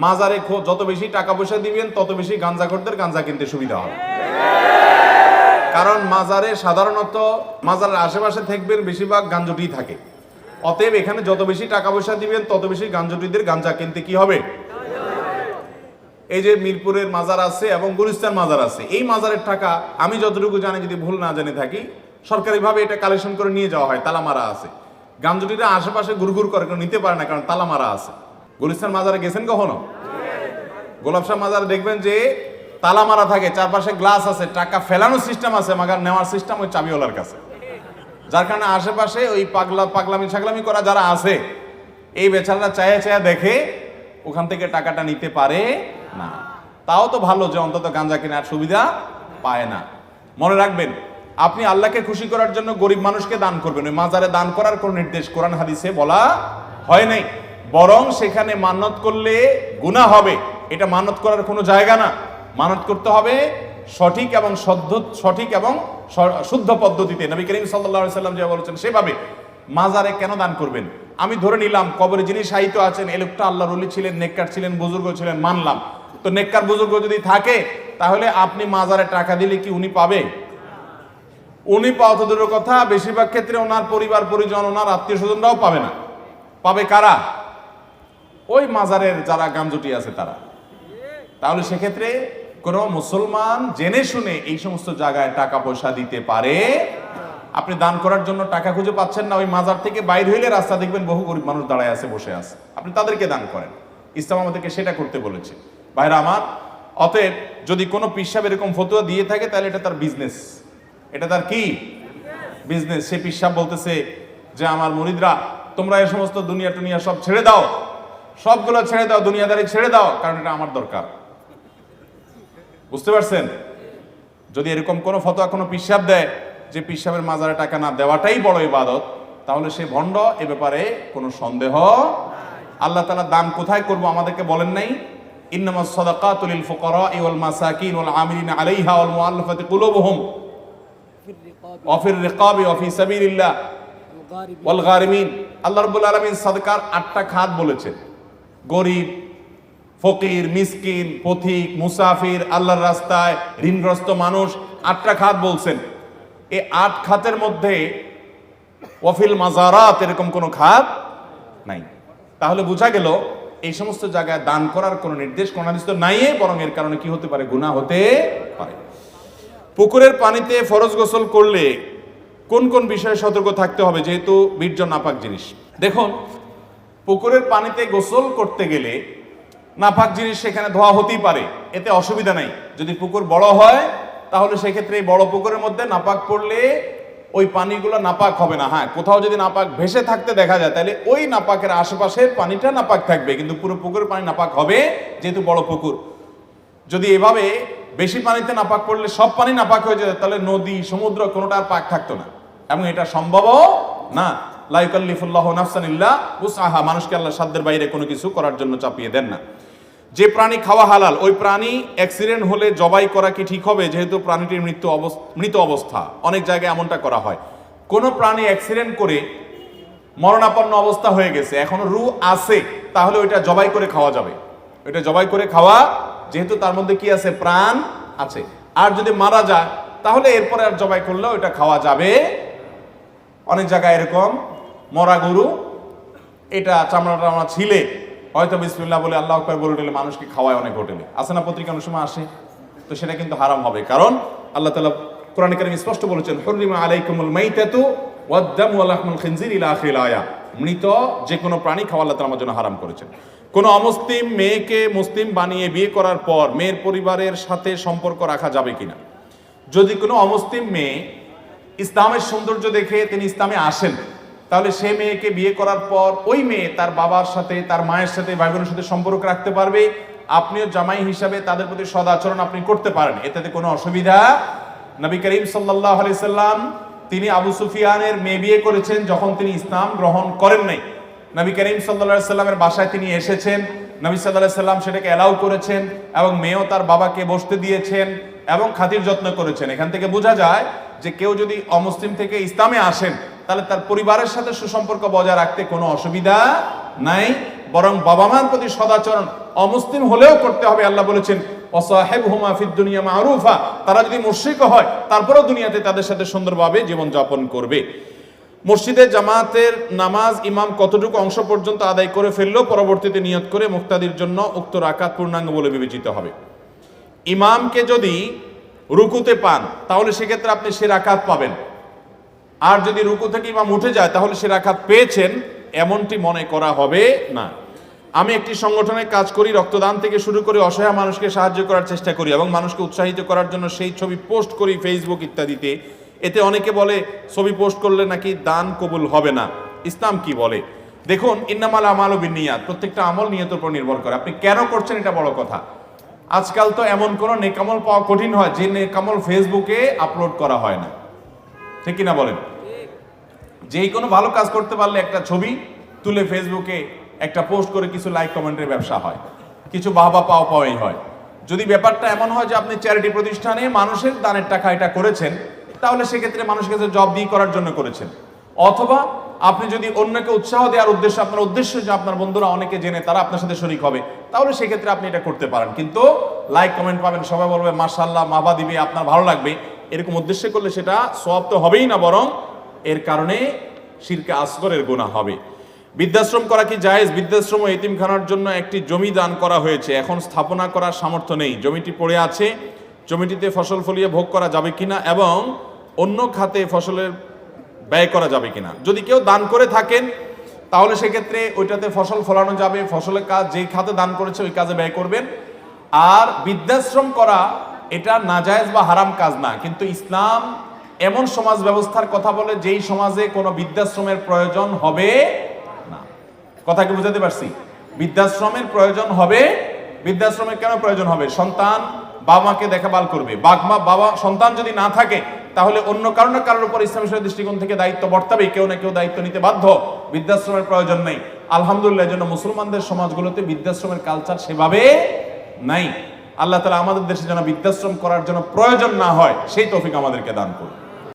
মাজারে যত বেশি টাকা পয়সা দিবেন তত বেশি গাঁজাখোরদের গাঁজা কিনতে সুবিধা হবে। কারণ মাজারে সাধারণত মাজারের আশেপাশে থাকবেন বেশিরভাগ গাঞ্জটি থাকে, অতএব এখানে যত বেশি টাকা পয়সা দিবেন তত বেশি গাঞ্জটিদের গাঁজা কিনতে কি হবে। এই যে মিরপুরের মাজার আছে এবং গুলিস্তান মাজার আছে, এই মাজারের টাকা আমি যতটুকু জানি, যদি ভুল না জেনে থাকি, সরকারিভাবে এটা কালেকশন করে নিয়ে যাওয়া হয়, তালা মারা আছে। গাঞ্জটিরা আশেপাশে গুড়গুড় করে কেউ নিতে পারে না, কারণ তালা মারা আছে। গুলিস্তান মাজারে গেছেন কখনো? গোলাপশাহ মাজারে দেখবেন যে তালা মারা থাকে, চারপাশে গ্লাস আছে, টাকা ফেলানোর সিস্টেম আছে, মাগার নেওয়ার সিস্টেম ওই চাবিওয়ালার কাছে। যার কারণে আশেপাশে ওই পাগলামি ছাগলামি করা যারা আছে, এই বেচারারা চায়া চায়া দেখে ওখান থেকে টাকাটা নিতে পারে না। তাও তো ভালো যে অন্তত গাঁজা কেনার সুবিধা পায় না। মনে রাখবেন, আপনি আল্লাহকে খুশি করার জন্য গরিব মানুষকে দান করবেন, ওই মাজারে দান করার কোন নির্দেশ কোরআন হাদিসে বলা হয় নাই। বরং সেখানে মান্নত করলে গুনাহ হবে, এটা মানত করার কোনো জায়গা না। মানত করতে হবে সঠিক এবং শুদ্ধ পদ্ধতিতে। নবী করিম সাল্লাল্লাহু আলাইহি সাল্লাম যা বলেছেন সেভাবে। মাজারে কেন দান করবেন? আমি ধরে নিলাম কবরে যিনি শায়িত আছেন এই লোকটা আল্লাহর ওলি ছিলেন, নেককার ছিলেন, বুজুর্গ ছিলেন, মানলাম। তো নেককার বুজুর্গ যদি থাকে, তাহলে আপনি মাজারে টাকা দিলে কি উনি পাবে? উনি পাওয়া তো দূরের কথা, বেশিরভাগ ক্ষেত্রে ওনার পরিবার পরিজন, ওনার আত্মীয় স্বজনরাও পাবে না। পাবে কারা? ওই মাজারের যারা গামজুটি আছে তারা। তাহলে সেক্ষেত্রে কোন মুসলমান জেনে শুনে এই সমস্ত জায়গায় টাকা পয়সা দিতে পারে। আপনি দান করার জন্য টাকা খুঁজে পাচ্ছেন না, ওই মাজার থেকে বাইর হইলে রাস্তা দেখবেন বহু গরিব মানুষ দাঁড়ায় আছে, বসে আছে, আপনি তাদেরকে দান করেন। ইসলাম আমাদেরকে সেটা করতে বলেছে। ভাইরা আমার, অতএব যদি কোনো পিসাব এরকম ফতোয়া দিয়ে থাকে, তাহলে এটা তার বিজনেস। এটা তার কি বিজনেস? সে পিসাব বলতেছে যে আমার মুরিদরা, তোমরা এই সমস্ত দুনিয়া টুনিয়া সব ছেড়ে দাও, সবগুলো ছেড়ে দাও, দুনিয়াদারি ছেড়ে দাও, কারণ এটা আমার দরকার। বুঝতে পারছেন? যদি এরকম কোন ফতোয়া কোনো পিসাব দেয় যে পিসাবের মাজারে টাকা না দেওয়াটাই বড় ইবাদত, তাহলে সে ভণ্ড, এ ব্যাপারে কোনো সন্দেহ। আল্লাহ তাআলা দান কোথায় করব আমাদেরকে বলেন নাই? ইন্নামাস সাদাকাতু লিল ফুকারা'i ওয়াল মাসাকিন ওয়াল আমিলিনা আলাইহা ওয়াল মুআল্লাফাতি কুলুবুহুম ওয়া ফির রিকাবি ওয়া ফি সাবিলিল্লাহ ওয়াল গারিমিন। আল্লাহ রাব্বুল আলামিন সাদকার 8টা খাত বলেছেন। গরিব, ফকির, মিসকিন, পথিক, মুসাফির, আল্লাহর রাস্তায় ঋণগ্রস্ত মানুষ, 8টা খাত বলছেন। এই 8 খাতের মধ্যে ওয়াফিল মাজারাত এরকম কোনো খাত নাই। তাহলে বোঝা গেল এই সমস্ত জায়গায় দান করার কোনো নির্দেশ কোন হাদিসে নাই, বরং এর কারণে কি হতে পারে? গুনাহ হতে পারে। পুকুরের পানিতে ফরজ গোসল করলে কোন কোন বিষয়ে সতর্ক থাকতে হবে, যেহেতু বীর্য নাপাক জিনিস? দেখুন, পুকুরের পানিতে গোসল করতে গেলে নাপাক জিনিস সেখানে ধোয়া হতেই পারে, এতে অসুবিধা নাই। যদি পুকুর বড় হয়, তাহলে সেক্ষেত্রে এই বড় পুকুরের মধ্যে নাপাক পড়লে ওই পানিগুলো নাপাক হবে না। হ্যাঁ, কোথাও যদি নাপাক ভেসে থাকতে দেখা যায়, তাহলে ওই নাপাকের আশেপাশের পানিটা নাপাক থাকবে, কিন্তু পুরো পুকুরের পানি নাপাক হবে, যেহেতু বড় পুকুর। যদি এভাবে বেশি পানিতে নাপাক পড়লে সব পানি নাপাক হয়ে যেত, তাহলে নদী, সমুদ্র কোনোটা আর পাক থাকতো না, এবং এটা সম্ভবও না। লা ইউকাল্লিফুল্লাহু নাফসান ইল্লা উসআহা। মানুষকে আল্লাহ সাধ্যের বাইরে কোনো কিছু করার জন্য চাপিয়ে দেন না। যে প্রাণী খাওয়া হালাল, ওই প্রাণী অ্যাক্সিডেন্ট হলে জবাই করা কি ঠিক হবে, যেহেতু প্রাণীটির মৃত অবস্থা? অনেক জায়গায় এমনটা করা হয়। কোনো প্রাণী অ্যাক্সিডেন্ট করে মরণাপন্ন অবস্থা হয়ে গেছে, এখনো রূহ আছে, তাহলে ওইটা জবাই করে খাওয়া যাবে। ওইটা জবাই করে খাওয়া, যেহেতু তার মধ্যে কি আছে? প্রাণ আছে। আর যদি মারা যায়, তাহলে এরপরে আর জবাই করলে ওইটা খাওয়া যাবে। অনেক জায়গায় এরকম মরা গরু, এটা চামড়াটা আমরা ছিলে হয়তো বিসমিল্লাহ বলে আল্লাহু আকবার বলে দিলে মানুষকে খাওয়ায় অনেক হোটেলে, আসে না, পত্রিকা অনেক সময় আসে। তো সেটা কিন্তু হারাম হবে, কারণ আল্লাহ তাআলা কোরআনে কারীমে স্পষ্ট বলেছেন, হুররিমা আলাইকুমুল মাইতাতু ওয়াদ দামু ওয়া লাহমুল খিনজির ইলা আখিরিল আয়া। মৃত যে কোনো প্রাণী খাওয়া আল্লাহ তাআলা আমাদের জন্য হারাম করেছেন। কোনো অমুসলিম মেয়েকে মুসলিম বানিয়ে বিয়ে করার পর মেয়ের পরিবারের সাথে সম্পর্ক রাখা যাবে কিনা? যদি কোনো অমুসলিম মেয়ে ইসলামের সৌন্দর্য দেখে তিনি ইসলামে আসেন, তাহলে সে মেয়েকে বিয়ে করার পর ওই মেয়ে তার বাবার সাথে, তার মায়ের সাথে, ভাই বোনের সাথে সম্পর্ক রাখতে পারবে। আপনিও জামাই হিসাবে তাদের প্রতি সদাচরণ আপনি করতে পারেন, এতে কোনো অসুবিধা। নবী করিম সাল্লাল্লাহু আলাইহি সাল্লাম তিনি আবু সুফিয়ানের মেয়ে বিয়ে করেছেন যখন তিনি ইসলাম গ্রহণ করেন নাই। নবী করিম সাল্লাল্লাহু আলাইহি সাল্লামের বাসায় তিনি এসেছেন, নবী সাল্লাল্লাহু আলাইহি সাল্লাম সেটাকে অ্যালাউ করেছেন, এবং মেয়েও তার বাবাকে বসতে দিয়েছেন এবং খাতির যত্ন করেছেন। এখান থেকে বোঝা যায় যে কেউ যদি অমুসলিম থেকে ইসলামে আসেন, তাহলে তার পরিবারের সাথে সুসম্পর্ক বজায় রাখতে কোনো অসুবিধা নাই, বরং বাবা মার প্রতি সদাচরণ অমুসলিম হলেও করতে হবে। আল্লাহ বলেছেন ওয়াসাহিবহুমা ফিদ দুনিয়া মারুফা, তারা যদি মুশরিক হয় তারপরেও দুনিয়াতে তাদের সাথে সুন্দরভাবে জীবন যাপন করবে। মসজিদে জামাতের নামাজ ইমাম কতটুকু অংশ পর্যন্ত আদায় করে ফেললেও পরবর্তীতে নিয়ত করে মুক্তাদির জন্য উক্ত রাকাত পূর্ণাঙ্গ বলে বিবেচিত হবে। ইমামকে যদি রুকুতে পান তাহলে সেক্ষেত্রে আপনি সে রাকাত পাবেন, আর যদি রুকু থেকে ইমাম উঠে যায় তাহলে সে রাকাত পেয়েছেন এমনটি মনে করা হবে না। আমি একটি সংগঠনে কাজ করি, রক্তদান থেকে শুরু করে অসহায় মানুষকে সাহায্য করার চেষ্টা করি এবং মানুষকে উৎসাহিত করার জন্য সেই ছবি পোস্ট করি ফেসবুক ইত্যাদিতে। এতে অনেকে বলে ছবি পোস্ট করলে নাকি দান কবুল হবে না, ইসলাম কি বলে? দেখুন, ইন্নামাল আমালু বিন্নিয়াত, প্রত্যেকটা আমল নিয়তের উপর নির্ভর করে। আপনি কেন করছেন এটা বড় কথা। আজকাল তো এমন কোন নেকামল পাওয়া কঠিন হয় যে নেকামল ফেসবুকে আপলোড করা হয় না, ঠিক কিনা বলেন? যেই কোনো ভালো কাজ করতে পারলে একটা ছবি তুলে ফেসবুকে একটা পোস্ট করে কিছু লাইক কমেন্টের ব্যবসা হয়, কিছু বাহবা পাওয়াই হয়। যদি ব্যাপারটা এমন হয় যে আপনি চ্যারিটি প্রতিষ্ঠানে মানুষের দানের টাকা এটা করেছেন, তাহলে সেক্ষেত্রে মানুষের কাছে জব দিয়ে করার জন্য করেছেন। অথবা আপনি যদি অন্যকে উৎসাহ দেওয়ার উদ্দেশ্য, আপনার উদ্দেশ্য যে আপনার বন্ধুরা অনেকে জেনে তারা আপনার সাথে শরীক হবে, তাহলে সেক্ষেত্রে আপনি এটা করতে পারেন। কিন্তু লাইক কমেন্ট পাবেন, সবাই বলবে মাশাআল্লাহ, মাবা দিবে, আপনার ভালো লাগবে, এরকম উদ্দেশ্য করলে সেটা সওয়াব তো হবেই না, বরং এর কারণে শিরকে আসগরের গুনাহ হবে। বৃদ্ধাশ্রম করা কি জায়েজ? বৃদ্ধাশ্রম ও এতিমখানার জন্য একটি জমি দান করা হয়েছে, এখন স্থাপনা করার সামর্থ্য নেই, জমিটি পড়ে আছে, জমিটিতে ফসল ফলিয়ে ভোগ করা যাবে কিনা এবং অন্য খাতে ফসলের ব্যয় করা যাবে কিনা। যদি কেউ দান করে থাকেন তাহলে সেক্ষেত্রে ওইটাতে ফসল ফলানো যাবে, ফসলের কাজ যেই খাতে দান করেছে ওই কাজে ব্যয় করবেন। আর বৃদ্ধাশ্রম করা এটা নাজায়েজ বা হারাম কাজ না, কিন্তু ইসলাম এমন সমাজ ব্যবস্থার কথা বলে যেই সমাজে কোনো বৃদ্ধাশ্রমের প্রয়োজন হবে না। কথা কি বুঝাতে পারছি? বৃদ্ধাশ্রমের প্রয়োজন হবে। বৃদ্ধাশ্রমের কেন প্রয়োজন হবে? সন্তান বাবা মাকে দেখাভাল করবে, বাবা সন্তান যদি না থাকে তাহলে অন্য কারোর উপর ইসলামের দৃষ্টিকোণ থেকে দায়িত্ব বর্তাবে, কেউ না কেউ দায়িত্ব নিতে বাধ্য। বৃদ্ধাশ্রমের প্রয়োজন নেই, আলহামদুলিল্লাহ। জন্য মুসলমানদের সমাজগুলোতে বৃদ্ধাশ্রমের কালচার সেভাবে নাই। আল্লাহ তাআলা আমাদের দেশে যেন বৃদ্ধাশ্রম করার জন্য প্রয়োজন না হয় সেই তৌফিক আমাদেরকে দান করুন।